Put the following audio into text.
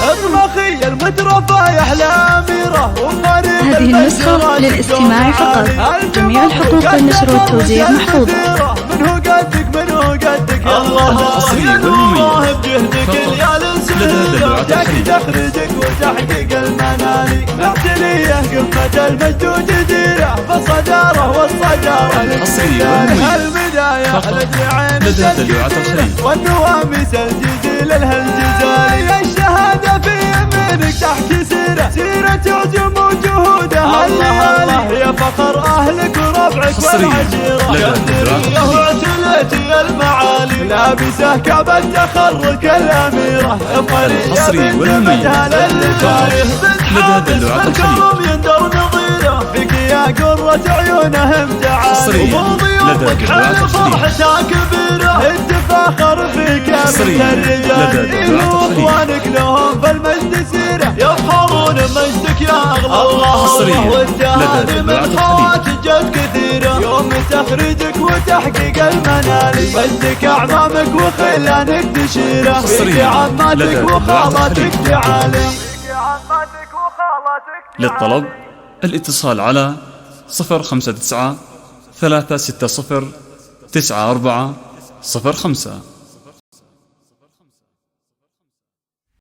اطمخي المترفة يا احلى اميرة. هذه النسخة للاستماع فقط. جميع الحقوق والنشر والتوزيع محفوظة. منو قدك يا الله بجهدك الليالي سهرة تخرجك وتحقيق المنالي. معتلية قمة المجد وجديرة بالصدارة والصدارة البداية لدعين الشريف والنواميس الجزيل الهالجزالي. الشهادة في يمينك تحكي سيرة عزم وجهودها الليالي. يا فخر أهلك وربعك والعشيرة واعتليتي المعالي. لابسه كعب التخرج الأميرة الحصري والمميز لدى دلوعة الكرم يندر نظيره. فيك يا قرة عيونهم تعالي. وضيوفك حل فرحتها كبيرة. التفاخر فيك يا بنت الرجال. واخوانك لهم بالمجد سيرة. يفخرون بمجدك يا اغلى الله. والتهاني من خواتجات كثيرة. يوم تخرجك وتحقيق المنالي. مجدك اعمامك وخلانك تشيره. فيك عماتك وخالاتك تعالي. للطلب الاتصال على 059 360 9405.